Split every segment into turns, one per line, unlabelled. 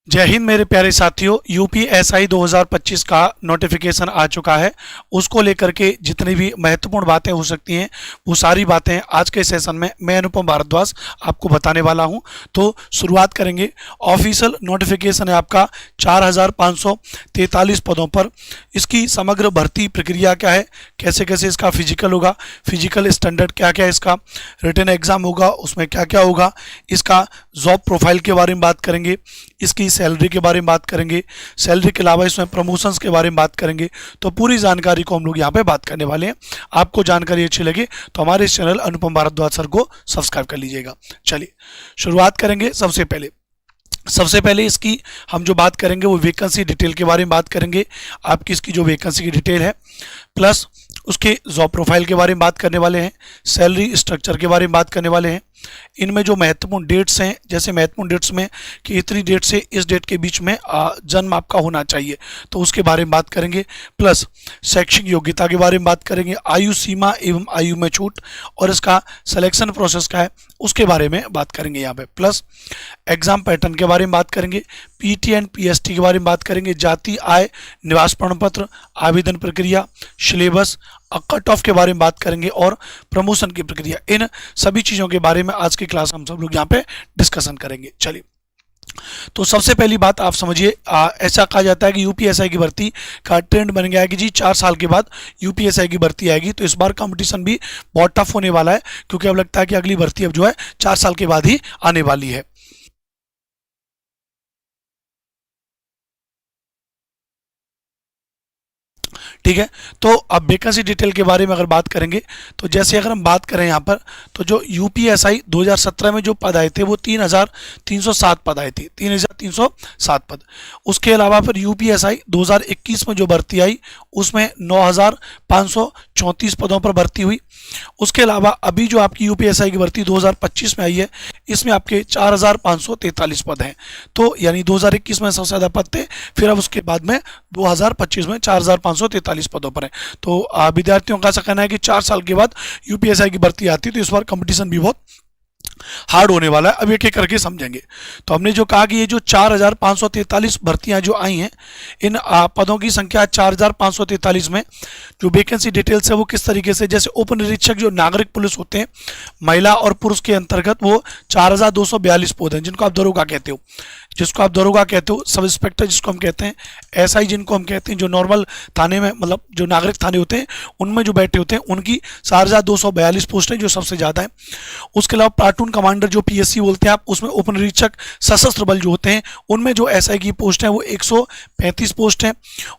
जय हिंद मेरे प्यारे साथियों। यूपीएसआई 2025 का नोटिफिकेशन आ चुका है। उसको लेकर के जितनी भी महत्वपूर्ण बातें हो सकती हैं वो सारी बातें आज के सेशन में मैं अनुपम भारद्वाज आपको बताने वाला हूं। तो शुरुआत करेंगे। ऑफिशियल नोटिफिकेशन है आपका 4543 पदों पर। इसकी समग्र भर्ती प्रक्रिया क्या है, कैसे कैसे इसका फिजिकल होगा, फिजिकल स्टैंडर्ड क्या क्या है, इसका रिटन एग्जाम होगा, उसमें क्या क्या होगा, इसका जॉब प्रोफाइल के बारे में बात करेंगे, इसकी सैलरी के बारे में बात करेंगे, सैलरी के अलावा इसमें प्रमोशंस के बारे में बात करेंगे। तो पूरी जानकारी को हम लोग यहाँ पे बात करने वाले हैं। आपको जानकारी अच्छी लगे तो हमारे इस चैनल अनुपम भारद्वाज सर को सब्सक्राइब कर लीजिएगा। चलिए शुरुआत करेंगे। सबसे पहले इसकी हम जो बात करेंगे वो वैकेंसी डिटेल के बारे में बात करेंगे। आपकी इसकी जो वैकेंसी की डिटेल है प्लस उसके जॉब प्रोफाइल के बारे में बात करने वाले हैं, सैलरी स्ट्रक्चर के बारे में बात करने वाले हैं। इनमें जो महत्वपूर्ण डेट्स हैं, जैसे महत्वपूर्ण डेट्स में कि इतनी डेट से इस डेट के बीच में जन्म आपका होना चाहिए, तो उसके बारे में बात करेंगे। प्लस शैक्षिक योग्यता के बारे में बात करेंगे, आयु सीमा एवं आयु में छूट और इसका सिलेक्शन प्रोसेस क्या है उसके बारे में बात करेंगे यहाँ पे। प्लस एग्जाम पैटर्न के बारे में बात करेंगे, पीटी एंड पीएसटी के बारे में बात करेंगे, जाति, आय, निवास प्रमाण पत्र, आवेदन प्रक्रिया, सिलेबस, कट ऑफ के बारे में बात करेंगे और प्रमोशन की प्रक्रिया। इन सभी चीज़ों के बारे में आज की क्लास हम सब लोग यहाँ पे डिस्कशन करेंगे। चलिए, तो सबसे पहली बात आप समझिए, ऐसा कहा जाता है कि यूपीएसआई की भर्ती का ट्रेंड बन गया है कि जी 4 साल के बाद यूपीएसआई की भर्ती आएगी। तो इस बार कंपटीशन भी बहुत टफ होने वाला है, क्योंकि अब लगता है कि अगली भर्ती अब जो है 4 साल के बाद ही आने वाली है। ठीक है, तो अब वैकेंसी डिटेल के बारे में अगर बात करेंगे तो जैसे अगर हम बात करें यहाँ पर, तो जो यूपीएसआई 2017 में जो पद आए थे वो 3307 पद आए थे, 3307 पद। उसके अलावा फिर यूपीएसआई 2021 में जो भर्ती आई उसमें 9534 पदों पर भर्ती हुई। उसके अलावा अभी जो आपकी यूपीएसआई की भर्ती 2025 में आई है, इसमें आपके 4543 पद हैं। तो यानी 2021 में सबसे ज़्यादा पद थे, फिर अब उसके बाद में 2025 में 4543 पदों पर है। तो विद्यार्थियों का ऐसा कहना है कि 4 साल के बाद यूपीएसआई की भर्ती आती है, तो इस बार कंपटीशन भी बहुत हार्ड होने वाला है। अब एक एक करके समझेंगे। तो हमने जो कहा कि ये जो 4543 भर्तियां जो आई हैं, इन पदों की संख्या 4543 में जो वैकेंसी डिटेल्स है वो किस तरीके से, जैसे उप निरीक्षक जो नागरिक पुलिस होते हैं महिला और पुरुष के अंतर्गत, वो 4242 पद हैं, जिनको आप दरोगा कहते हो, सब इंस्पेक्टर जिसको हम कहते हैं, एसआई जिनको हम कहते हैं, जो नॉर्मल थाने में मतलब जो नागरिक थाने होते हैं उनमें जो बैठे होते हैं, उनकी 4242 पोस्टें जो सबसे ज़्यादा है। उसके अलावा प्लाटून कमांडर जो पीएससी बोलते हैं आप, उसमें उप निरीक्षक सशस्त्र बल जो होते हैं उनमें जो एसआई की पोस्ट है वो 135 पोस्ट हैं।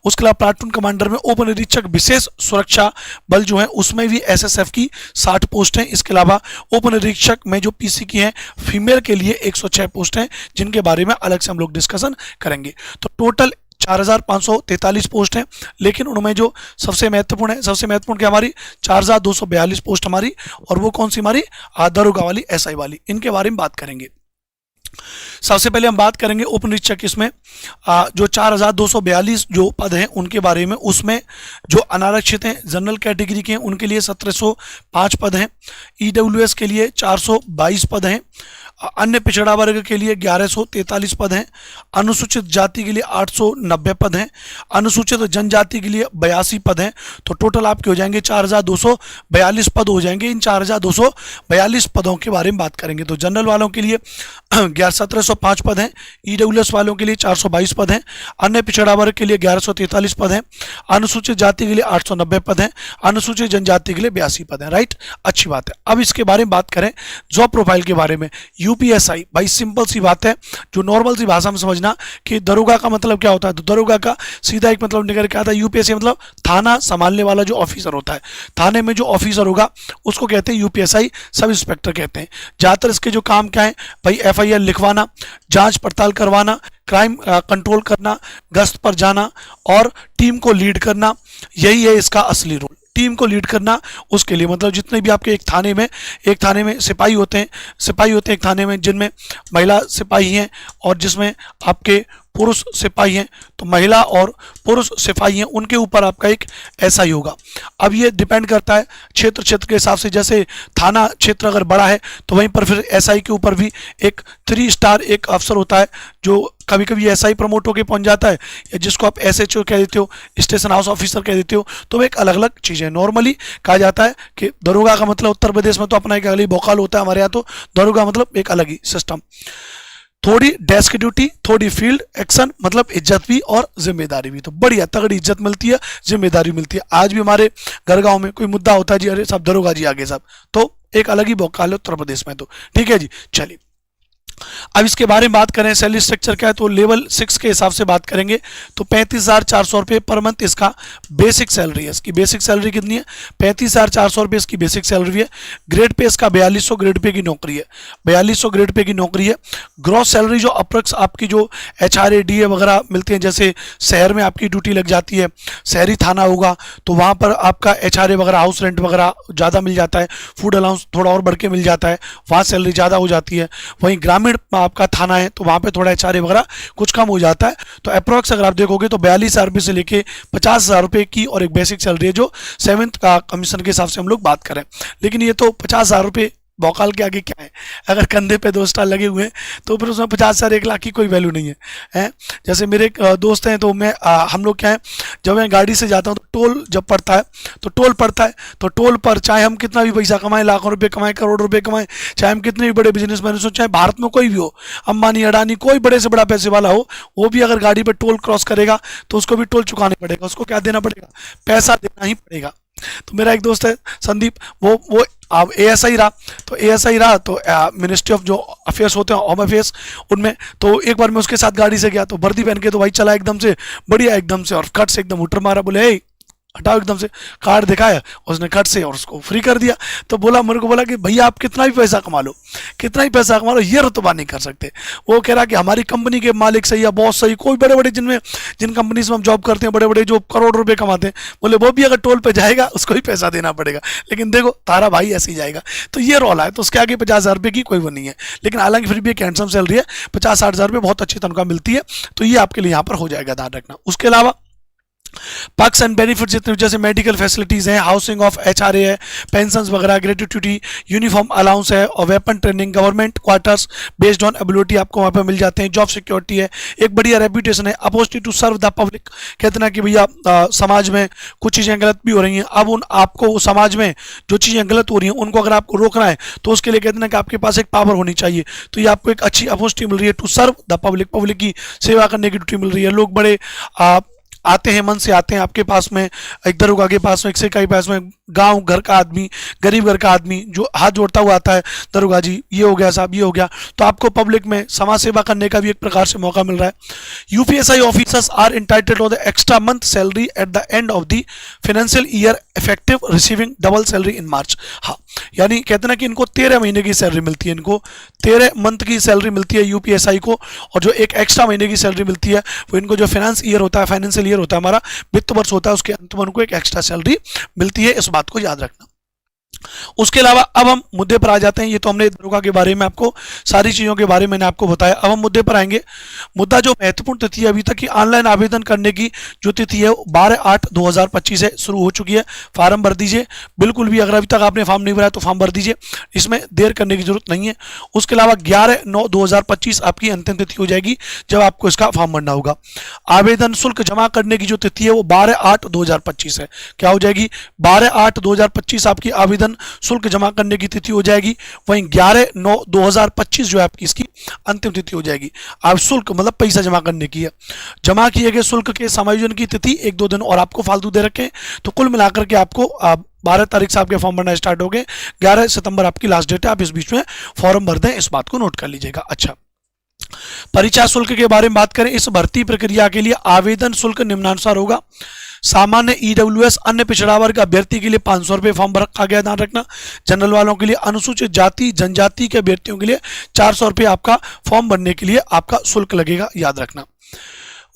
उसके अलावा प्लाटून कमांडर में उप निरीक्षक विशेष सुरक्षा बल जो है उसमें भी एसएसएफ की 60 पोस्ट हैं। इसके अलावा उप निरीक्षक में जो पीसी की हैं फीमेल के लिए 106 पोस्ट हैं, जिनके बारे में अलग से हम लोग डिस्कशन करेंगे। तो टोटल 4543 पोस्ट हैं, लेकिन उनमें जो सबसे महत्वपूर्ण क्या हमारी 4242 पोस्ट हमारी, और वो कौन सी हमारी दरोगा वाली, एसआई वाली, इनके बारे में बात करेंगे। सबसे पहले हम बात करेंगे उप निरीक्षक। इसमें जो 4242 जो पद हैं उनके बारे में, उसमें जो अनारक्षित हैं जनरल कैटेगरी के हैं उनके लिए 1705 पद हैं, ईडब्ल्यूएस के लिए 422 पद हैं, अन्य पिछड़ा वर्ग के लिए 1143 पद हैं, अनुसूचित जाति के लिए 890 पद हैं, अनुसूचित जनजाति के लिए 82 पद हैं। तो टोटल आपके हो जाएंगे 4242 पद हो जाएंगे। इन 4242 पदों के बारे में बात करेंगे। तो जनरल वालों के लिए 1705 पद हैं, ईडब्ल्यूएस वालों के लिए 422 पद हैं, अन्य पिछड़ा वर्ग के लिए 1143 पद हैं, अनुसूचित जाति के लिए 890 पद हैं, अनुसूचित जनजाति के लिए 82 पद हैं। राइट, अच्छी बात है। अब इसके बारे में बात करें जॉब प्रोफाइल के बारे में। यूपीएसआई भाई सिंपल सी बात है, जो नॉर्मल सी भाषा में समझना कि दरोगा का मतलब क्या होता है। तो दरोगा का सीधा एक मतलब निकल के आता है, यूपीएसआई मतलब थाना संभालने वाला जो ऑफिसर होता है, थाने में जो ऑफिसर होगा उसको कहते हैं यूपीएसआई सब इंस्पेक्टर कहते हैं। ज़्यादातर इसके जो काम क्या है भाई, एफआईआर लिखवाना, जांच पड़ताल करवाना, क्राइम कंट्रोल करना, गश्त पर जाना और टीम को लीड करना, यही है इसका असली रोल। टीम को लीड करना, उसके लिए मतलब जितने भी आपके एक थाने में सिपाही होते हैं एक थाने में, जिनमें महिला सिपाही हैं और जिसमें आपके पुरुष सिपाही हैं, तो महिला और पुरुष सिपाही हैं उनके ऊपर आपका एक एसआई होगा। अब ये डिपेंड करता है क्षेत्र के हिसाब से, जैसे थाना क्षेत्र अगर बड़ा है तो वहीं पर फिर एसआई के ऊपर भी एक 3 स्टार एक अफसर होता है जो कभी कभी एसआई प्रमोट होकर पहुंच जाता है, या जिसको आप एसएचओ कह देते हो, स्टेशन हाउस ऑफिसर कह देते हो, तो वो एक अलग अलग चीज़ है। नॉर्मली कहा जाता है कि दरोगा का मतलब उत्तर प्रदेश में तो अपना एक अलग ही भोकाल होता है, हमारे यहाँ तो दरोगा मतलब एक अलग ही सिस्टम। थोड़ी डेस्क ड्यूटी, थोड़ी फील्ड एक्शन, मतलब इज्जत भी और जिम्मेदारी भी। तो बढ़िया तगड़ी इज्जत मिलती है, जिम्मेदारी मिलती है। आज भी हमारे घर गांव में कोई मुद्दा होता है जी, अरे सब दरोगा जी आगे सब, तो एक अलग ही भौकाल है उत्तर प्रदेश में। तो ठीक है जी, चलिए अब इसके बारे में बात करें सैलरी स्ट्रक्चर क्या है, तो लेवल 6 के हिसाब से बात करेंगे तो 35,400 रुपये पर मंथ इसका बेसिक सैलरी है। इसकी बेसिक सैलरी कितनी है? 35,400 रुपये इसकी बेसिक सैलरी है। ग्रेड पे इसका 4200 ग्रेड पे की नौकरी है, 4200 ग्रेड पे की नौकरी है। ग्रॉस सैलरी जो अप्रक्स आपकी जो HRA DA वगैरह मिलती है, जैसे शहर में आपकी ड्यूटी लग जाती है, शहरी थाना होगा तो वहाँ पर आपका HRA वगैरह, हाउस रेंट वगैरह ज़्यादा मिल जाता है, फूड अलाउंस थोड़ा और बढ़ के मिल जाता है, वहाँ सैलरी ज़्यादा हो जाती है। वहीं ग्रामीण आपका थाना है तो वहाँ पे थोड़ा HRA वगैरह कुछ कम हो जाता है। तो अप्रॉक्स अगर आप देखोगे तो 42,000 रुपये से लेके 50,000 रुपये की और एक बेसिक सैलरी है, जो 7th का कमीशन के हिसाब से हम लोग बात करें। लेकिन ये तो 50,000 रुपये भौकाल के आगे क्या है? अगर कंधे पे 2 स्टार लगे हुए हैं तो फिर उसमें 50,000 1 लाख की कोई वैल्यू नहीं है, हैं? जैसे मेरे एक दोस्त हैं, तो मैं हम लोग क्या है, जब मैं गाड़ी से जाता हूँ तो टोल जब पड़ता है तो टोल पड़ता है, तो टोल पर चाहे हम कितना भी पैसा कमाएं, लाखों रुपए कमाएं, करोड़ रुपए कमाएं, चाहे हम कितने भी बड़े बिजनेसमैन हो, चाहे भारत में कोई भी हो, अंबानी अडानी कोई बड़े से बड़ा पैसे वाला हो, वो भी अगर गाड़ी पर टोल क्रॉस करेगा तो उसको भी टोल चुकाने पड़ेगा, उसको क्या देना पड़ेगा? पैसा देना ही पड़ेगा। तो मेरा एक दोस्त है संदीप, वो अब ASI रहा, तो ASI रहा तो मिनिस्ट्री ऑफ जो अफेयर्स होते हैं, होम अफेयर्स, उनमें तो एक बार मैं उसके साथ गाड़ी से गया तो वर्दी पहन के तो भाई चला एकदम से बढ़िया, एकदम से, और कट से एकदम हुटर मारा, बोले ए हटाओ, एकदम से कार्ड दिखाया उसने कट से और उसको फ्री कर दिया। तो बोला, मेरे को बोला कि भैया आप कितना भी पैसा कमा लो, कितना ही पैसा कमा लो, ये रुतबा नहीं कर सकते। वो कह रहा कि हमारी कंपनी के मालिक सही या बॉस सही, कोई बड़े बड़े जिन कंपनीज में हम जॉब करते हैं, बड़े बड़े जो करोड़ रुपए कमाते हैं, बोले वो भी अगर टोल पे जाएगा उसको ही पैसा देना पड़ेगा, लेकिन देखो तारा भाई ऐसे ही जाएगा। तो ये रोल है, तो उसके आगे 50,000 रुपये की कोई वो नहीं है, लेकिन हालांकि फिर भी एक हैंडसम सैलरी है, 50-60 हज़ार रुपये बहुत अच्छी तनख्वाह मिलती है। तो ये आपके लिए यहाँ पर हो जाएगा, ध्यान रखना। उसके अलावा पर्क्स एंड बेनिफिट्स जितने जैसे मेडिकल फैसिलिटीज हैं, हाउसिंग ऑफ HRA है, पेंशन वगैरह, ग्रेट्युटी, यूनिफॉर्म अलाउंस है, और weapon training, government quarters based on ability आपको वहाँ पे मिल जाते हैं, जॉब सिक्योरिटी है, एक बढ़िया रेपुटेशन है, opportunity to serve the public. कहते ना कि भैया समाज में कुछ चीज़ें गलत भी हो रही हैं, अब उन आपको समाज में जो चीज़ें गलत हो रही हैं उनको अगर आपको रोकना है तो उसके लिए कहते ना कि आपके पास एक पावर होनी चाहिए। तो ये आपको एक अच्छी अपॉर्चुनिटी मिल रही है to serve the public, public की सेवा करने की ड्यूटी मिल रही है। लोग बड़े आते हैं, मन से आते हैं आपके पास में, एक दरोगा के पास में, एक सेवक के पास में, गांव घर का आदमी, गरीब घर का आदमी जो हाथ जोड़ता हुआ आता है, दरोगा जी ये हो गया साहब, ये हो गया। तो आपको पब्लिक में समाज सेवा करने का भी एक प्रकार से मौका मिल रहा है। UPSI officers are entitled to the extra month salary at the end of the financial year effective receiving double salary in March. हाँ, यानी कहते ना कि इनको 13 महीने की सैलरी मिलती है, इनको 13 मंथ की सैलरी मिलती है UPSI को, और जो एक एक्स्ट्रा महीने की सैलरी मिलती है वो इनको जो फाइनेंस ईयर होता है, फाइनेंशियल ईयर होता है हमारा, वित्त वर्ष होता है, उसके अंत में उनको एक एक्स्ट्रा सैलरी मिलती है, इस बात को याद रखना। उसके अलावा अब हम मुद्दे पर आ जाते हैं। ये तो हमने दरोगा के बारे में आपको सारी चीज़ों के बारे में मैंने आपको बताया। अब हम मुद्दे पर आएंगे। मुद्दा जो महत्वपूर्ण तिथि है अभी तक की ऑनलाइन आवेदन करने की जो तिथि है 12/8/2025 है, शुरू हो चुकी है। फार्म भर दीजिए, बिल्कुल भी अगर अभी तक आपने फॉर्म नहीं भरा तो फॉर्म भर दीजिए, इसमें देर करने की जरूरत नहीं है। उसके अलावा 11/9/2025 आपकी अंतिम तिथि हो जाएगी जब आपको इसका फॉर्म भरना होगा। आवेदन शुल्क जमा करने की जो तिथि है वो 12/8/2025 है। क्या हो जाएगी? 12/8/2025 आपकी आवेदन शुल्क जमा करने की तिथि हो जाएगी। वहीं 11/9/2025 जो है आपकी इसकी अंतिम तिथि हो जाएगी। अब शुल्क मतलब पैसा जमा करने की है। जमा किए गए शुल्क के समायोजन की तिथि 1-2 दिन और आपको फालतू दे रखे, तो कुल मिलाकर के आपको 12 तारीख से आपके फॉर्म भरना स्टार्ट हो गए। 11 सितंबर आपकी लास्ट डेट है, आप इस बीच में फॉर्म भर दें, इस बात को नोट कर लीजिएगा। अच्छा, परीक्षा शुल्क के बारे में बात करें। इस भर्ती प्रक्रिया के लिए आवेदन शुल्क निम्नानुसार होगा। सामान्य EWS अन्य पिछड़ा वर्ग अभ्यर्थी के लिए 500 रुपये फॉर्म भर रखा गया, ध्यान रखना। जनरल वालों के लिए, अनुसूचित जाति जनजाति के अभ्यर्थियों के लिए 400 रुपये आपका फॉर्म भरने के लिए आपका शुल्क लगेगा, याद रखना।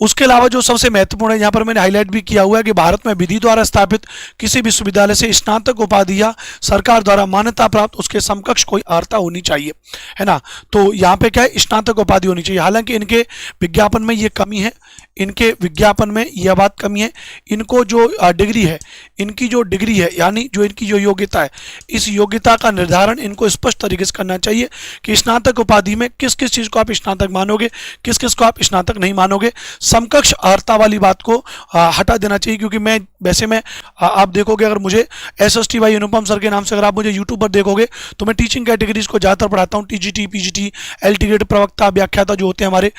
उसके अलावा जो सबसे महत्वपूर्ण है, यहाँ पर मैंने हाईलाइट भी किया हुआ है कि भारत में विधि द्वारा स्थापित किसी विश्वविद्यालय से स्नातक उपाधि या सरकार द्वारा मान्यता प्राप्त उसके समकक्ष कोई अर्हता होनी चाहिए, है ना। तो यहाँ पे क्या है, स्नातक उपाधि होनी चाहिए। हालांकि इनके विज्ञापन में ये कमी है, इनके विज्ञापन में यह बात कमी है। इनको जो डिग्री है, इनकी जो डिग्री है यानी जो इनकी जो योग्यता है, इस योग्यता का निर्धारण इनको स्पष्ट तरीके से करना चाहिए कि स्नातक उपाधि में किस किस चीज़ को आप स्नातक मानोगे, किस किस को आप स्नातक नहीं मानोगे। समकक्ष अर्हता वाली बात को हटा देना चाहिए, क्योंकि मैं वैसे में आप देखोगे अगर मुझे SST भाई अनुपम सर के नाम से अगर आप मुझे यूट्यूब पर देखोगे तो मैं टीचिंग कैटेगरीज को ज़्यादातर पढ़ाता हूँ। TGT, PGT, LT ग्रेड प्रवक्ता, व्याख्याता जो होते हैं हमारे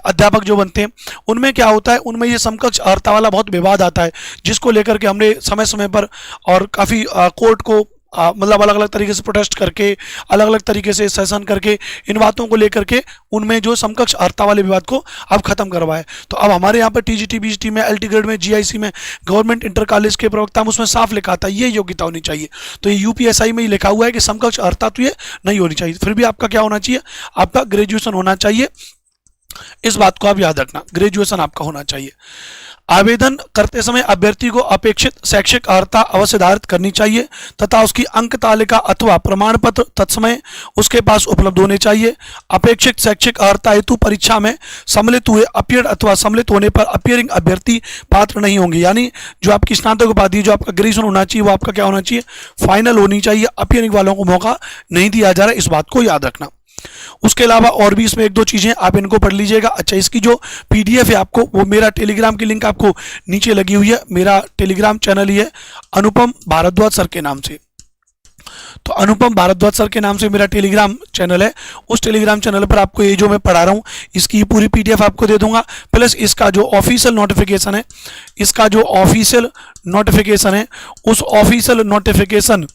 अध्यापक जो बनते हैं, उनमें क्या होता है, उनमें ये समकक्ष अर्हता वाला बहुत विवाद आता है, जिसको लेकर के हमने समय समय पर और काफ़ी कोर्ट को मतलब अलग अलग तरीके से प्रोटेस्ट करके, अलग अलग तरीके से सेशन करके, इन बातों को लेकर के उनमें जो समकक्ष अर्हता वाले विवाद को अब खत्म करवाए। तो अब हमारे यहाँ पर TGT, BGT में, LT ग्रेड में, GIC में, गवर्नमेंट इंटर कॉलेज के प्रवक्ता में उसमें साफ लिखा था ये योग्यता होनी चाहिए। तो ये UPSI में ही लिखा हुआ है कि समकक्ष अर्हता तो ये नहीं होनी चाहिए। फिर भी आपका क्या होना चाहिए, आपका ग्रेजुएशन होना चाहिए। इस बात को आप याद रखना, ग्रेजुएशन आपका होना चाहिए। आवेदन करते समय अभ्यर्थी को अपेक्षित शैक्षिक अर्हता अवश्य धारित करनी चाहिए तथा उसकी अंक तालिका अथवा प्रमाण पत्र तत्समय उसके पास उपलब्ध होने चाहिए। अपेक्षित शैक्षिक अर्हता हेतु परीक्षा में सम्मिलित हुए अपीयर अथवा सम्मिलित होने पर अपीयरिंग अभ्यर्थी पात्र नहीं होंगे। यानी जो आपकी स्नातक उपाधि, जो आपका ग्रेजुएशन होना चाहिए, वो आपका क्या होना चाहिए, फाइनल होनी चाहिए। अपीयरिंग वालों को मौका नहीं दिया जा रहा है, इस बात को याद रखना। उसके अलावा और भी इसमें एक दो चीज़ें आप इनको पढ़ लीजिएगा। अच्छा, इसकी जो PDF है आपको, वो मेरा टेलीग्राम की लिंक आपको नीचे लगी हुई है। मेरा टेलीग्राम चैनल ही है अनुपम भारद्वाज सर के नाम से। तो अनुपम भारद्वाज सर के नाम से मेरा टेलीग्राम चैनल है। उस टेलीग्राम चैनल पर आपको ये जो मैं पढ़ा रहा हूँ इसकी पूरी PDF आपको दे दूंगा, प्लस इसका जो ऑफिशियल नोटिफिकेशन है, इसका जो ऑफिशियल नोटिफिकेशन है, उस ऑफिशियल नोटिफिकेशन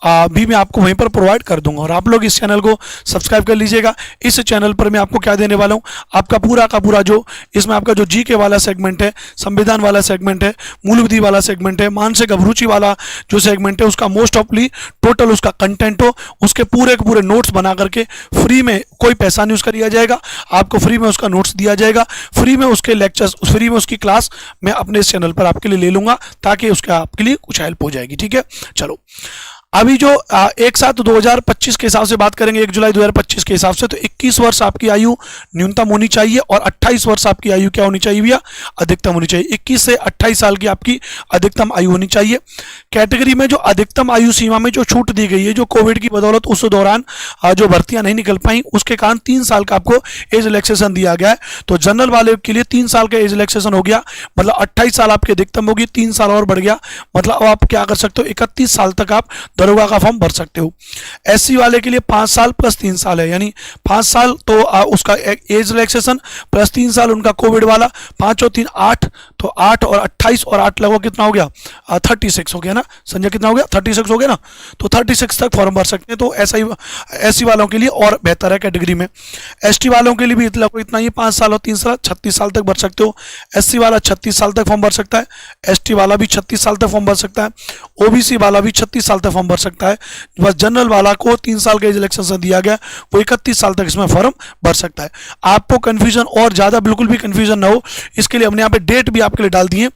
भी मैं आपको वहीं पर प्रोवाइड कर दूंगा। और आप लोग इस चैनल को सब्सक्राइब कर लीजिएगा। इस चैनल पर मैं आपको क्या देने वाला हूँ, आपका पूरा का पूरा जो इसमें आपका जो GK वाला सेगमेंट है, संविधान वाला सेगमेंट है, मूल विधि वाला सेगमेंट है, मानसिक अभिरुचि वाला जो सेगमेंट है, उसका मोस्ट ऑफली टोटल उसका कंटेंट हो, उसके पूरे के पूरे नोट्स बना करके फ्री में, कोई पैसा नहीं उसका दिया जाएगा, आपको फ्री में उसका नोट्स दिया जाएगा, फ्री में उसके लेक्चर्स, फ्री में उसकी क्लास मैं अपने इस चैनल पर आपके लिए ले लूँगा, ताकि उसका आपके लिए कुछ हेल्प हो जाएगी। ठीक है, चलो अभी जो 1/7/2025 के हिसाब से बात करेंगे, 1 जुलाई 2025 के हिसाब से, तो 21 वर्ष आपकी आयु न्यूनतम होनी चाहिए और 28 वर्ष आपकी आयु क्या होनी चाहिए भैया, अधिकतम होनी चाहिए। 21 से 28 साल की आपकी अधिकतम आयु होनी चाहिए। कैटेगरी में जो अधिकतम आयु सीमा में जो छूट दी गई है, जो कोविड की बदौलत उस दौरान जो भर्तियां नहीं निकल पाई, उसके कारण 3 साल का आपको एज रिलैक्सेशन दिया गया है। तो जनरल वाले के लिए 3 साल का एज रिलैक्सेशन हो गया, मतलब 28 साल आपकी अधिकतम होगी, 3 साल और बढ़ गया, मतलब अब आप क्या कर सकते हो, 31 साल तक आप दरोगा का फॉर्म भर सकते हो। SC वाले के लिए 5 साल प्लस 3 साल है, यानी 5 साल तो उसका एज रिलैक्सेशन प्लस 3 साल उनका कोविड वाला, 5 और 3 8, तो 8 और 28 और 8 लगभग कितना हो गया, 36 हो गया ना संजय, कितना हो गया, 36 हो गया ना। तो 36 तक फॉर्म भर सकते हैं। तो ऐसा ही SC वालों के लिए और बेहतर है कैटेगरी में। ST वालों के लिए भी लगभग इतना ही, 5 साल और 3 साल, 36 साल तक भर सकते हो। SC वाला 36 साल तक फॉर्म भर सकता है, ST वाला भी 36 साल तक फॉर्म भर सकता है, OBC वाला भी 36 साल तक फॉर्म भर सकता है। बस जनरल वाला को 3 साल का एज रिलैक्सेशन दिया गया, वो 31 साल तक इसमें फॉर्म भर सकता है। आपको कंफ्यूजन और ज्यादा बिल्कुल भी कंफ्यूजन ना हो, इसके लिए हमने यहाँ पे डेट भी आपके लिए डाल दी है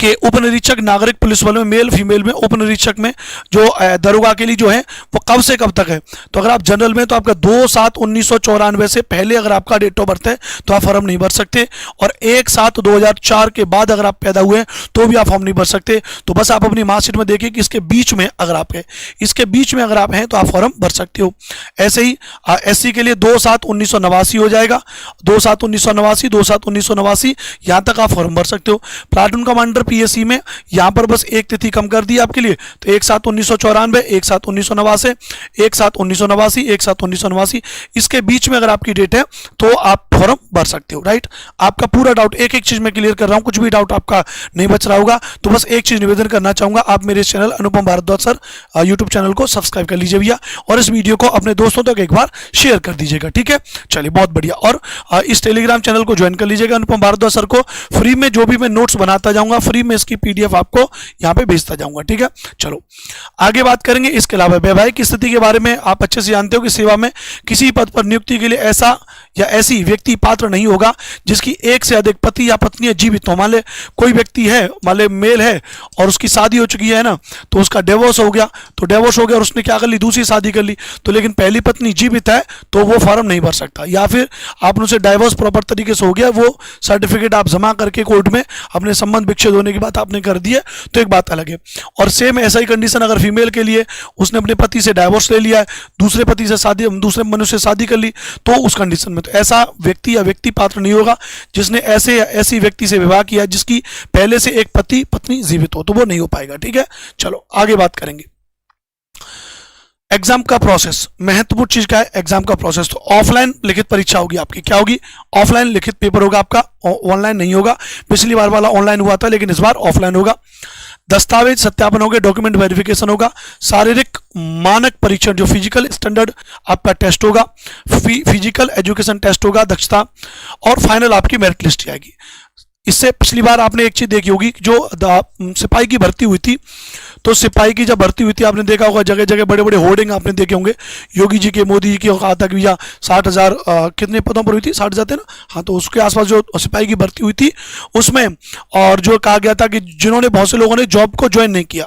कि उपनिरीक्षक नागरिक पुलिस बल में मेल फीमेल में, उपनिरीक्षक में जो दरोगा के लिए जो है वो कब से कब तक है। तो अगर आप जनरल में तो आपका 2/7/1994 से पहले अगर आपका डेट ऑफ बर्थ है तो आप फॉर्म नहीं भर सकते, और 1/7/2004 के बाद अगर आप पैदा हुए तो भी आप फॉर्म नहीं भर सकते। तो बस आप अपनी मार्कशीट में देखिए कि इसके बीच में अगर आप हैं, इसके बीच में अगर आप हैं तो आप फॉर्म भर सकते हो। ऐसे ही SC के लिए 2/7/1989 हो जाएगा, 2/7/1989, 2/7/1989 यहाँ तक आप फॉर्म भर सकते हो। प्लाटून कमांडर PSC में यहाँ पर बस एक तिथि कम कर दी आपके लिए, तो 1/7/1994, 1/7/1989, 1/7/1989, 1/7/1989, इसके बीच में अगर आपकी डेट है तो आप फॉर्म भर सकते हो। राइट, आपका पूरा डाउट एक एक चीज में क्लियर कर रहा हूँ, कुछ भी डाउट आपका नहीं बच रहा होगा। तो बस एक चीज निवेदन करना चाहूंगा, आप मेरे चैनल अनुपम भारद्वाज सर यूट्यूब चैनल को सब्सक्राइब कर लीजिए भैया, और इस वीडियो को अपने दोस्तों तक एक बार शेयर कर दीजिएगा। ठीक है, चलिए बहुत बढ़िया। और इस टेलीग्राम चैनल को ज्वाइन कर लीजिएगा अनुपम भारद्वाज सर को। फ्री में जो भी मैं नोट्स बनाता जाऊंगा, फ्री में इसकी PDF आपको यहाँ पे भेजता जाऊंगा। ठीक है, चलो आगे बात करेंगे। इसके अलावा वैवाहिक स्थिति के बारे में आप अच्छे से जानते हो कि सेवा में किसी पद पर नियुक्ति के लिए ऐसा या ऐसी व्यक्ति पात्र नहीं होगा जिसकी एक से अधिक पति या पत्नी जीवित हो। मान ले कोई व्यक्ति है, मान ले मेल है और उसकी शादी हो चुकी है ना, तो उसका डिवोर्स हो गया, तो डिवोर्स हो गया और उसने क्या कर ली, दूसरी शादी कर ली, तो लेकिन पहली पत्नी जीवित है तो वो फॉर्म नहीं भर सकता। या फिर आपने उसे डाइवोर्स प्रॉपर तरीके से हो गया, वो सर्टिफिकेट आप जमा करके कोर्ट में अपने संबंध विच्छेद होने की बात आपने कर दी है, तो एक बात अलग है। और सेम ऐसा ही कंडीशन अगर फीमेल के लिए, उसने अपने पति से डाइवोर्स ले लिया है, दूसरे पति से शादी, दूसरे मनुष्य से शादी कर ली, तो उस कंडीशन में तो ऐसा व्यक्ति या व्यक्ति पात्र नहीं होगा जिसने ऐसे या ऐसी व्यक्ति से विवाह किया जिसकी पहले से एक पति पत्नी जीवित हो, तो वो नहीं हो पाएगा। ठीक है, चलो आगे बात करेंगे। एग्जाम का प्रोसेस, महत्वपूर्ण चीज क्या है, एग्जाम का प्रोसेस। तो ऑफलाइन लिखित परीक्षा होगी आपकी, क्या होगी, ऑफलाइन लिखित पेपर होगा आपका, ऑनलाइन नहीं होगा। पिछली बार वाला ऑनलाइन हुआ था लेकिन इस बार ऑफलाइन होगा। दस्तावेज सत्यापन होगा, डॉक्यूमेंट वेरिफिकेशन होगा, शारीरिक मानक परीक्षण जो फिजिकल स्टैंडर्ड आपका टेस्ट होगा, फिजिकल एजुकेशन टेस्ट होगा, दक्षता, और फाइनल आपकी मेरिट लिस्ट आएगी। इससे पिछली बार आपने एक चीज देखी होगी, जो सिपाही की भर्ती हुई थी, तो सिपाही की जब भर्ती हुई थी आपने देखा होगा जगह जगह बड़े बड़े होर्डिंग आपने देखे होंगे, योगी जी के, मोदी जी के, कहा था कि भैया 60,000 कितने पदों पर हुई थी, 60,000 थे ना, हाँ, तो उसके आसपास जो सिपाही की भर्ती हुई थी उसमें, और जो कहा गया था कि जिन्होंने, बहुत से लोगों ने जॉब को ज्वाइन नहीं किया,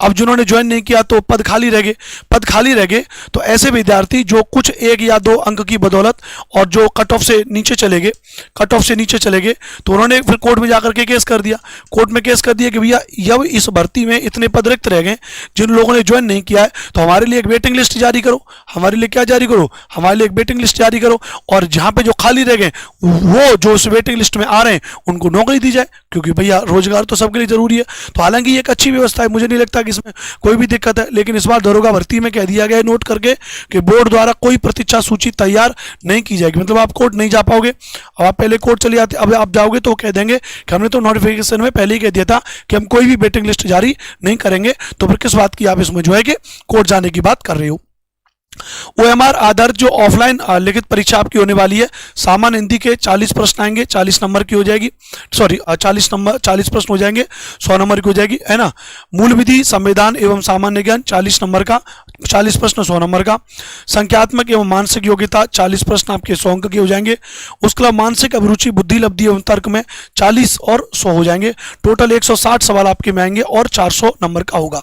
अब जिन्होंने ज्वाइन नहीं किया तो पद खाली रह गए, पद खाली रह गए, तो ऐसे विद्यार्थी जो कुछ 1 या 2 अंक की बदौलत और जो कट ऑफ से नीचे चले गए, कट ऑफ से नीचे चले गए, तो उन्होंने फिर कोर्ट में जाकर के केस कर दिया, कोर्ट में केस कर दिया कि भैया जब इस भर्ती में इतने पद रिक्त रह गए जिन लोगों ने ज्वाइन नहीं किया है, तो हमारे लिए एक वेटिंग लिस्ट जारी करो, हमारे लिए क्या जारी करो, हमारे लिए एक वेटिंग लिस्ट जारी करो, और जहाँ पे जो खाली रह गए वो जो उस वेटिंग लिस्ट में आ रहे हैं उनको नौकरी दी जाए, क्योंकि भैया रोजगार तो सबके लिए जरूरी है। तो हालांकि ये एक अच्छी व्यवस्था है, मुझे नहीं लगता कि इसमें कोई भी दिक्कत है, लेकिन इस बार दरोगा भर्ती में कह दिया गया है नोट करके कि बोर्ड द्वारा कोई प्रतीक्षा सूची तैयार नहीं की जाएगी, मतलब आप कोर्ट नहीं जा पाओगे। अब आप पहले कोर्ट चले जाते, अब आप जाओगे तो कह देंगे कि हमने तो नोटिफिकेशन में पहले ही कह दिया था कि हम कोई भी वेटिंग लिस्ट जारी नहीं करेंगे, तो फिर किस बात की आप इसमें जो है कि कोर्ट जाने की बात कर रहे हो। OMR आधारित जो ऑफलाइन लिखित परीक्षा आपकी होने वाली है, सामान्य हिंदी के 40 प्रश्न आएंगे, 40 नंबर की हो जाएगी, सॉरी 40 प्रश्न हो जाएंगे, 100 नंबर की हो जाएगी, है ना। मूल विधि, संविधान एवं सामान्य ज्ञान 40 नंबर का, 40 प्रश्न 100 नंबर का। संख्यात्मक एवं मानसिक योग्यता 40 प्रश्न आपके 100 अंक के हो जाएंगे। उसके अलावा मानसिक अभिरुचि, बुद्धि लब्धि एवं तर्क में 40 और 100 हो जाएंगे। टोटल 160 सवाल आपके में आएंगे और 400 नंबर का होगा।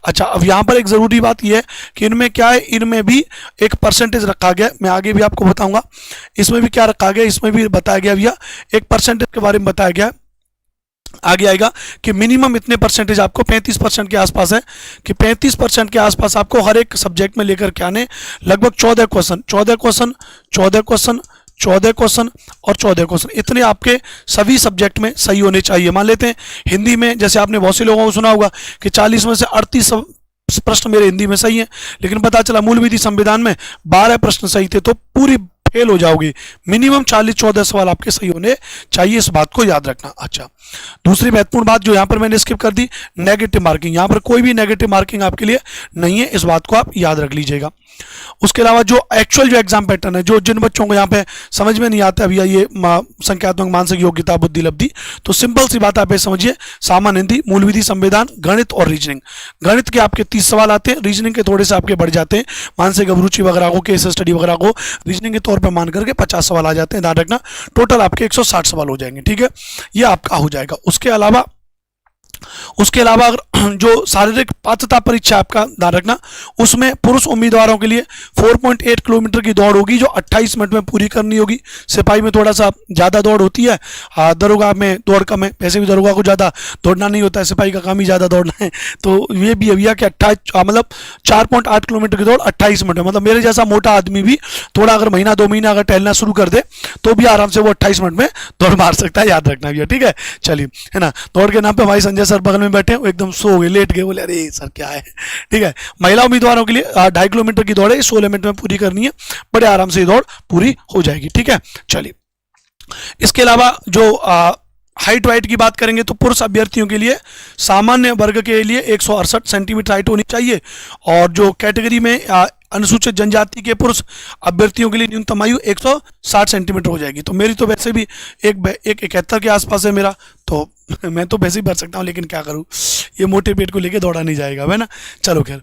अच्छा, अब यहाँ पर एक जरूरी बात यह है कि इनमें क्या है, इनमें भी एक परसेंटेज रखा गया, मैं आगे भी आपको बताऊंगा इसमें भी क्या रखा गया, इसमें भी बताया गया भैया, एक परसेंटेज के बारे में बताया गया, आगे आएगा कि मिनिमम इतने परसेंटेज आपको 35% के आसपास है, कि 35% के आसपास आपको हर एक सब्जेक्ट में लेकर के आने, लगभग 14 क्वेश्चन और 14 क्वेश्चन इतने आपके सभी सब्जेक्ट में सही होने चाहिए। मान लेते हैं हिंदी में, जैसे आपने बहुत से लोगों को सुना होगा कि 40 में से 38 प्रश्न मेरे हिंदी में सही हैं, लेकिन पता चला मूल विधि संविधान में 12 प्रश्न सही थे, तो पूरी फेल हो जाओगे। मिनिमम 40-14 सवाल आपके सही होने चाहिए, इस बात को याद रखना। अच्छा, दूसरी महत्वपूर्ण बात जो यहाँ पर मैंने स्किप कर दी, नेगेटिव मार्किंग, यहाँ पर कोई भी नेगेटिव मार्किंग आपके लिए नहीं है, इस बात को आप याद रख लीजिएगा। उसके अलावा जो एक्चुअल जो एग्जाम पैटर्न है, जो जिन बच्चों को यहाँ पे समझ में नहीं आता भैया ये संख्यात्मक मानसिक योग्यता बुद्धि लब्धि, तो सिंपल सी बात आप ये समझिए, सामान्य हिंदी, मूल विधि संविधान, गणित और रीजनिंग। गणित के आपके 30 सवाल आते हैं, रीजनिंग के थोड़े से आपके बढ़ जाते हैं, मानसिक अभिरुचि वगैरह को, केस स्टडी वगैरह को रीजनिंग के तौर पर मान करके 50 सवाल आ जाते हैं, ध्यान रखना। टोटल आपके 160 सवाल हो जाएंगे, ठीक है, ये आपका हो जाएगा। उसके अलावा जो शारीरिक पात्रता परीक्षा आपका ध्यान रखना, उसमें पुरुष उम्मीदवारों के लिए 4.8 किलोमीटर की दौड़ होगी जो 28 मिनट में पूरी करनी होगी। सिपाही में थोड़ा सा ज़्यादा दौड़ होती है, दरोगा में दौड़ कम है, वैसे भी दरोगा को ज़्यादा दौड़ना नहीं होता है, सिपाही का काम ही ज़्यादा दौड़ना है। तो ये भी भैया कि 28 4.8 किलोमीटर की दौड़ 28 मिनट में, मतलब मेरे जैसा मोटा आदमी भी थोड़ा अगर महीना 2 महीना अगर टहलना शुरू कर दे तो भी आराम से वो 28 मिनट में दौड़ मार सकता है, याद रखना भैया, ठीक है। चलिए, है ना, दौड़ के नाम पे हमारे संजय सर बगल में बैठे, वो एकदम सो गए, लेट गए, बोले अरे सर क्या है, ठीक है। महिला उम्मीदवारों के लिए 2.5 किलोमीटर की दौड़ है, 16 मिनट में पूरी करनी है, बड़े आराम से ये दौड़ पूरी हो जाएगी, ठीक है। चलिए, इसके अलावा जो हाइट वाइट की बात करेंगे तो पुरुष अभ्यर्थियों के लिए सामान्य वर्ग के लिए 168 सेंटीमीटर हाइट होनी चाहिए, और जो कैटेगरी में अनुसूचित जनजाति के पुरुष अभ्यर्थियों के लिए न्यूनतम आयु 160 सेंटीमीटर हो जाएगी। तो मेरी तो वैसे भी एक 71 के आसपास है मेरा, तो मैं तो वैसे ही भर सकता हूँ, लेकिन क्या करूँ, ये मोटे पेट को लेके दौड़ा नहीं जाएगा, है ना। चलो खैर,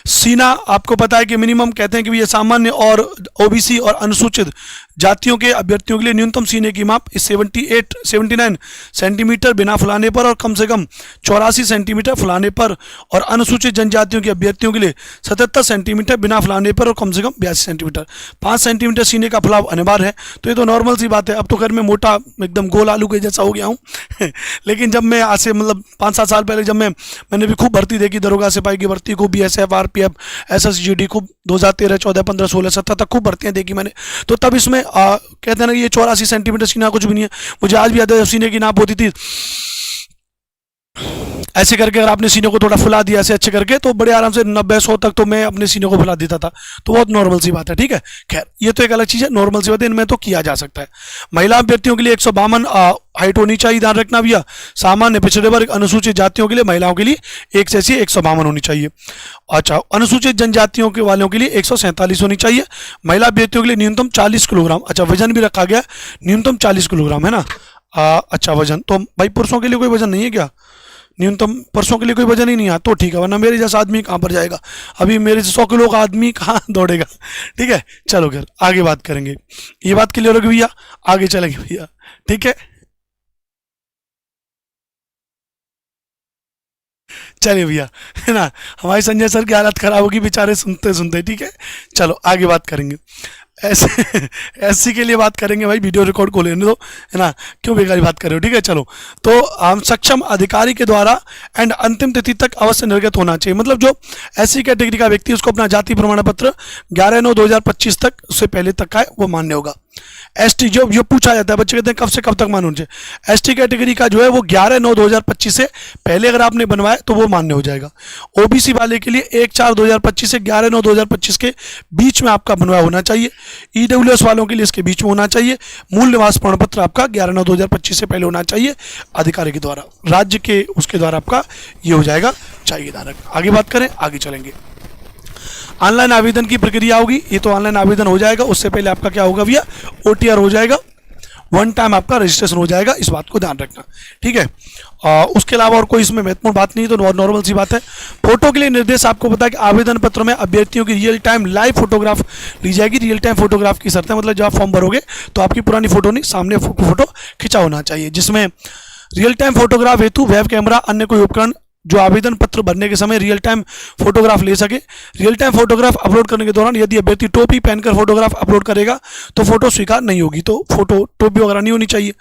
सीना आपको पता है कि मिनिमम कहते हैं कि ये सामान्य और ओबीसी और अनुसूचित जातियों के अभ्यर्थियों के लिए न्यूनतम सीने की माप 79 सेंटीमीटर बिना फुलाने पर और कम से कम 84 सेंटीमीटर फुलाने पर, और अनुसूचित जनजातियों के अभ्यर्थियों के लिए 77 सेंटीमीटर बिना फुलाने पर और कम से कम 82 सेंटीमीटर। 5 सेंटीमीटर सीने का फुलाव अनिवार्य है। तो ये तो नॉर्मल सी बात है। अब तो खैर मैं मोटा एकदम गोल आलू के जैसा हो गया हूँ लेकिन जब मैं आज से मतलब 5-7 साल पहले जब मैंने भी खूब भर्ती देखी, दरोगा सिपाही की भर्ती को, बीएसएफ, आरपीएफ, एसएसजीडी, खूब 2013, 14, 15, 16, 17 तक खूब भर्तियां देखी मैंने। तो तब इसमें कहते हैं ना ये 84 सेंटीमीटर सीना कुछ भी नहीं है। मुझे आज भी याद है सीने की नाप होती थी ऐसे करके, अगर आपने सीने को थोड़ा फुला दिया ऐसे अच्छे करके तो बड़े आराम से 90-100 तक तो मैं अपने सीने को फुला देता था। तो बहुत नॉर्मल सी बात है, ठीक है। खैर ये तो एक अलग चीज़ है, नॉर्मल सी बात है, इनमें तो किया जा सकता है। महिला अभ्यर्थियों के लिए 152 हाइट होनी चाहिए, ध्यान रखना भैया। सामान्य पिछड़े वर्ग अनुसूचित जातियों के लिए महिलाओं के लिए 152 होनी चाहिए। अच्छा, अनुसूचित जनजातियों के वालों के लिए 147 होनी चाहिए। महिला अभ्यर्थियों के लिए न्यूनतम 40 किलोग्राम। अच्छा, वजन भी रखा गया न्यूनतम 40 किलोग्राम, है ना। अच्छा, वजन तो भाई पुरुषों के लिए कोई वजन नहीं है क्या? न्यूनतम पुरुषों के लिए कोई वजन ही नहीं है तो ठीक है, वरना मेरे जैसा आदमी कहाँ पर जाएगा? अभी मेरे 100 किलो का आदमी कहाँ दौड़ेगा, ठीक है। चलो फिर आगे बात करेंगे, ये बात क्लियर होगी भैया, आगे चलेंगे भैया, ठीक है। चलिए भैया, है ना, हमारे संजय सर की हालत खराब होगी बेचारे सुनते सुनते, ठीक है। चलो आगे बात करेंगे। ऐसे एससी के लिए बात करेंगे भाई, वीडियो रिकॉर्ड को लेने दो, है ना, क्यों बेकारी बात कर रहे हो, ठीक है। चलो, तो हम सक्षम अधिकारी के द्वारा एंड अंतिम तिथि तक अवश्य निर्गत होना चाहिए। मतलब जो एससी कैटेगरी का व्यक्ति उसको अपना जाति प्रमाण पत्र 11/9/2025 तक, उससे पहले तक का है वो मान्य होगा। एसटी जो पूछा जाता है, बच्चे कहते हैं कब से कब तक मान्य होना चाहिए। एसटी कैटेगरी का जो है वो 11/9/2025 से पहले अगर आपने बनवाया तो वो मान्य हो जाएगा। ओबीसी वाले के लिए 1/4/2025 से 11/9/2025 के बीच में आपका बनवाया होना चाहिए। ईडब्ल्यूएस वालों के लिए इसके बीच में होना चाहिए। मूल निवास प्रमाण पत्र आपका 11/9/2025 से पहले होना चाहिए अधिकारी के द्वारा, राज्य के उसके द्वारा आपका ये हो जाएगा चाहिए धारक। आगे बात करें, आगे चलेंगे। ऑनलाइन आवेदन की प्रक्रिया होगी, ये तो ऑनलाइन आवेदन हो जाएगा, उससे पहले आपका क्या होगा भैया, ओटीआर हो जाएगा, वन टाइम आपका रजिस्ट्रेशन हो जाएगा, इस बात को ध्यान रखना, ठीक है। उसके अलावा और कोई इसमें महत्वपूर्ण बात नहीं, तो नॉर्मल सी बात है। फोटो के लिए निर्देश आपको पता है कि आवेदन पत्र में अभ्यर्थियों की रियल टाइम लाइव फोटोग्राफ ली जाएगी। रियल टाइम फोटोग्राफ की शर्त है, मतलब जब आप फॉर्म भरोगे तो आपकी पुरानी फोटो नहीं, सामने फोटो खिंचा होना चाहिए, जिसमें रियल टाइम फोटोग्राफ हेतु वेब कैमरा अन्य कोई उपकरण जो आवेदन पत्र भरने के समय रियल टाइम फोटोग्राफ ले सके। रियल टाइम फोटोग्राफ अपलोड करने के दौरान यदि अभ्यर्थी टोपी पहनकर फोटोग्राफ अपलोड करेगा तो फोटो स्वीकार नहीं होगी, तो फोटो टोपी वगैरह नहीं होनी चाहिए।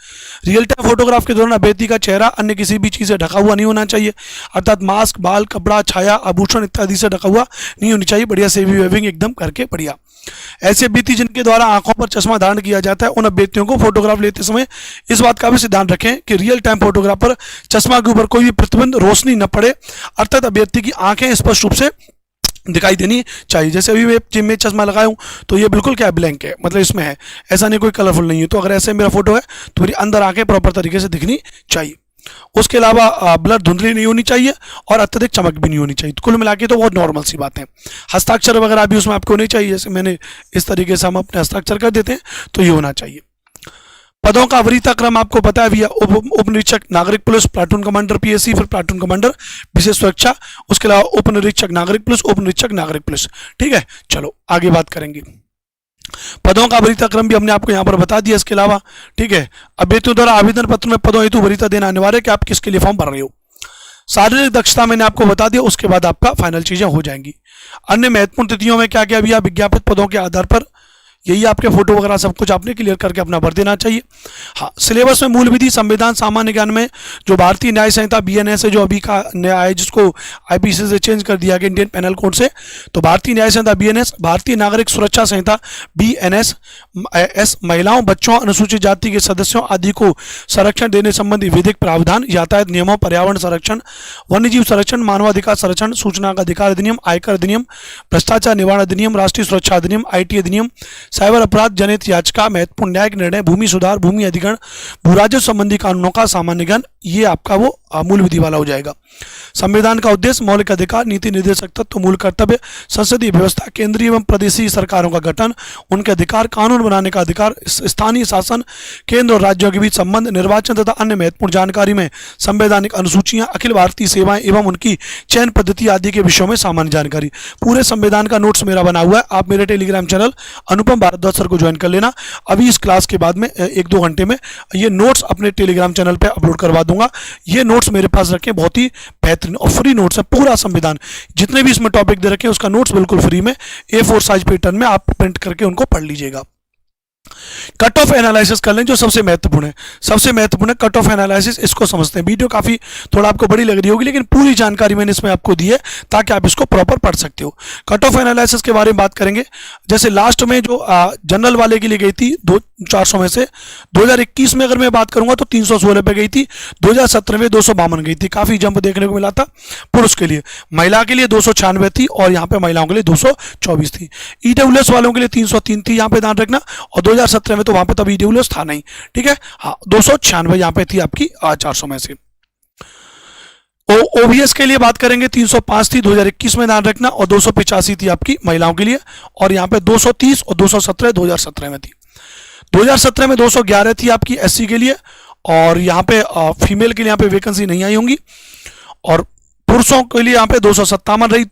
रियल टाइम फोटोग्राफ के दौरान अभ्यर्थी का चेहरा अन्य किसी भी चीज़ से ढका हुआ नहीं होना चाहिए, अर्थात मास्क, बाल, कपड़ा, छाया, आभूषण इत्यादि से ढका हुआ नहीं होनी चाहिए। बढ़िया सेविंग वेविंग एकदम करके बढ़िया। ऐसे अभ्यर्थी जिनके द्वारा आंखों पर चश्मा धारण किया जाता है उन अभ्यर्थियों को फोटोग्राफ लेते समय इस बात का भी ध्यान रखें कि रियल टाइम फोटोग्राफ पर चश्मा के ऊपर कोई भी प्रतिबिंब रोशनी न पड़े, अर्थात अभ्यर्थी की आंखें स्पष्ट रूप से दिखाई देनी चाहिए। जैसे अभी मैं चश्मा लगाया हूँ तो ये बिल्कुल क्या ब्लैंक है, मतलब इसमें है, ऐसा नहीं कोई कलरफुल नहीं है। तो अगर ऐसे मेरा फोटो है तो मेरी अंदर आंखें प्रॉपर तरीके से दिखनी चाहिए। उसके अलावा ब्लड धुंधली नहीं होनी चाहिए और अत्यधिक चमक भी नहीं होनी चाहिए। तो कुल मिला के तो बहुत नॉर्मल सी बात है। हस्ताक्षर वगैरह भी उसमें आपको होने चाहिए, जैसे मैंने इस तरीके से हम अपने हस्ताक्षर कर देते हैं तो ये होना चाहिए। पदों का वरीयता क्रम आपको पता है भैया, उप निरीक्षक नागरिक पुलिस, प्लाटून कमांडर पीएससी, फिर प्लाटून कमांडर विशेष सुरक्षा, उसके अलावा उप निरीक्षक नागरिक पुलिस, उप निरीक्षक नागरिक पुलिस, ठीक है। चलो आगे बात करेंगे। पदों का वरीयता क्रम भी हमने आपको यहाँ पर बता दिया। इसके अलावा ठीक है, अभ्यर्थियों द्वारा आवेदन पत्र में पदों हेतु वरीयता देना अनिवार्य है कि आप किसके लिए फॉर्म भर रहे हो। शारीरिक दक्षता मैंने आपको बता दिया, उसके बाद आपका फाइनल चीजें हो जाएंगी। अन्य महत्वपूर्ण तिथियों में क्या क्या भैया, विज्ञापित पदों के आधार पर यही आपके फोटो वगैरह सब कुछ आपने क्लियर करके अपना भर देना चाहिए। हाँ, सिलेबस में मूल विधि, संविधान, सामान्य ज्ञान में जो भारतीय न्याय संहिता बीएनएस है, जो अभी का नया है जिसको आईपीसी से चेंज कर दिया गया इंडियन पेनल कोड से, तो भारतीय न्याय संहिता बीएनएस, भारतीय नागरिक सुरक्षा संहिता बीएनएस एस, महिलाओं, बच्चों, अनुसूचित जाति के सदस्यों आदि को संरक्षण देने संबंधी विधिक प्रावधान, यातायात नियमों, पर्यावरण संरक्षण, वन्यजीव संरक्षण, मानवाधिकार संरक्षण, सूचना का अधिकार अधिनियम, आयकर अधिनियम, भ्रष्टाचार निवारण अधिनियम, राष्ट्रीय सुरक्षा अधिनियम, आईटी अधिनियम, साइबर अपराध जनहित याचिका, महत्वपूर्ण न्यायिक निर्णय, भूमि सुधार, भूमि अधिग्रहण, भू राजस्व संबंधी कानूनों का सामान्य ज्ञान, ये आपका वो मूल विधि वाला हो जाएगा। संविधान का उद्देश्य मौलिक अधिकार, नीति निर्देशक तत्व, मूल कर्तव्य, संसदीय व्यवस्था, केंद्रीय एवं प्रदेशीय सरकारों का गठन, उनके अधिकार, कानून बनाने का अधिकार, स्थानीय शासन, केंद्र और राज्यों के बीच संबंध, निर्वाचन तथा अन्य महत्वपूर्ण जानकारी में संवैधानिक अनुसूचियां, अखिल भारतीय सेवाएं एवं उनकी चयन पद्धति आदि के विषयों में सामान्य जानकारी। पूरे संविधान का नोट्स मेरा बना हुआ है, आप मेरे टेलीग्राम चैनल अनुपम भारद्वाज सर को ज्वाइन कर लेना। अभी इस क्लास के बाद में 1-2 घंटे में ये नोट्स अपने टेलीग्राम चैनल पे अपलोड करवा दूंगा। ये नोट्स मेरे पास रखें, बहुत ही बेहतरीन और फ्री नोट्स है। पूरा संविधान जितने भी इसमें टॉपिक दे रखे हैं उसका नोट्स बिल्कुल फ्री में A4 साइज पैटर्न में आप प्रिंट करके उनको पढ़ लीजिएगा। कट ऑफ एनालिसिस कर लें, जो सबसे महत्वपूर्ण है, सबसे महत्वपूर्ण है कट ऑफ एनालिसिस। इसको समझते हैं। वीडियो काफी थोड़ा आपको बड़ी लग रही होगी, लेकिन पूरी जानकारी मैंने इसमें आपको दी है ताकि आप इसको प्रॉपर पढ़ सकते हो। कट ऑफ एनालिसिस के बारे में बात करेंगे। जैसे लास्ट में जो जनरल वाले के लिए गई थी 400 में से 2021 में अगर मैं बात करूंगा तो 316 पे गई थी, 2017 में 252 गई थी, काफी जंप देखने को मिला था। पुरुष के लिए, महिला के लिए 296 थी और यहाँ पे महिलाओं के लिए 224 थी। ईडब्ल्यूएस वालों के लिए 303 थी, यहाँ पे ध्यान रखना। और 2017 में तो वहां पे तब ईडब्ल्यूएस था नहीं, ठीक है। हाँ, 296 यहाँ पे थी आपकी 400 में से। ओबीएस के लिए बात करेंगे 305 थी 2021 में, ध्यान रखना। और 285 थी आपकी महिलाओं के लिए। और यहाँ पे 230 और 217 2017 में थी। 2017 में 211 थी आपकी एससी के लिए। और यहाँ पे फीमेल के लिए यहाँ पे वैकेंसी नहीं आई होंगी। और पुरुषों के लिए यहाँ पे 257 रही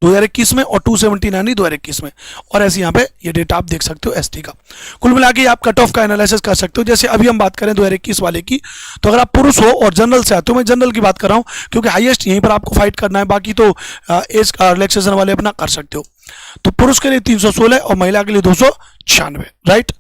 2021 में और 279 2021 में। और ऐसे यहाँ पे ये डेटा आप देख सकते हो एसटी का। कुल मिला के आप कट ऑफ का एनालिसिस कर सकते हो। जैसे अभी हम बात करें 2021 वाले की, तो अगर आप पुरुष हो और जनरल से आते हो, मैं जनरल की बाबात कर रहा हूँ क्योंकि हाईएस्ट यहीं पर आपको फाइट करना है, बाकी तो एज रिलैक्सेशन वाले अपना कर सकते हो। तो पुरुष के लिए 316 और महिला के लिए 296, राइट।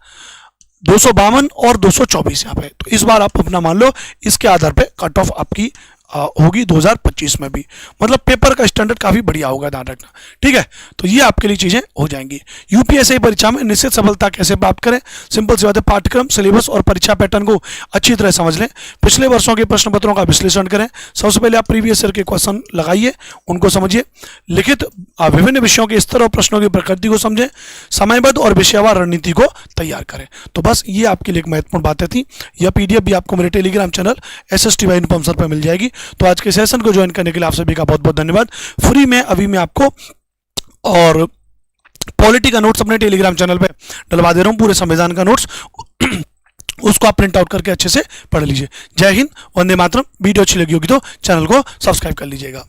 252 और 224 यहाँ पे। तो इस बार आप अपना मान लो, इसके आधार पे कट ऑफ आपकी होगी 2025 में भी। मतलब पेपर का स्टैंडर्ड काफी बढ़िया होगा, ध्यान रखना, ठीक है। तो ये आपके लिए चीजें हो जाएंगी। यूपीएससी परीक्षा में निश्चित सफलता कैसे प्राप्त करें, सिंपल सी बात है, पाठ्यक्रम, सिलेबस और परीक्षा पैटर्न को अच्छी तरह समझ लें। पिछले वर्षों के प्रश्न पत्रों का विश्लेषण करें। सबसे पहले आप प्रीवियस ईयर के क्वेश्चन लगाइए, उनको समझिए। लिखित विभिन्न विषयों के स्तर और प्रश्नों की प्रकृति को समझें। समयबद्ध और विषयवार रणनीति को तैयार करें। तो बस ये आपके लिए एक महत्वपूर्ण बातें थी। यह पीडीएफ भी आपको मेरे Telegram channel SST by Anupam sir पर मिल जाएगी। तो आज के सेशन को ज्वाइन करने के लिए आप सभी का बहुत बहुत धन्यवाद। फ्री में अभी मैं आपको और पॉलिटी का नोट्स अपने टेलीग्राम चैनल पे डलवा दे रहा हूं, पूरे संविधान का नोट्स। उसको आप प्रिंट आउट करके अच्छे से पढ़ लीजिए। जय हिंद, वंदे मातरम। वीडियो अच्छी लगी होगी तो चैनल को सब्सक्राइब कर लीजिएगा।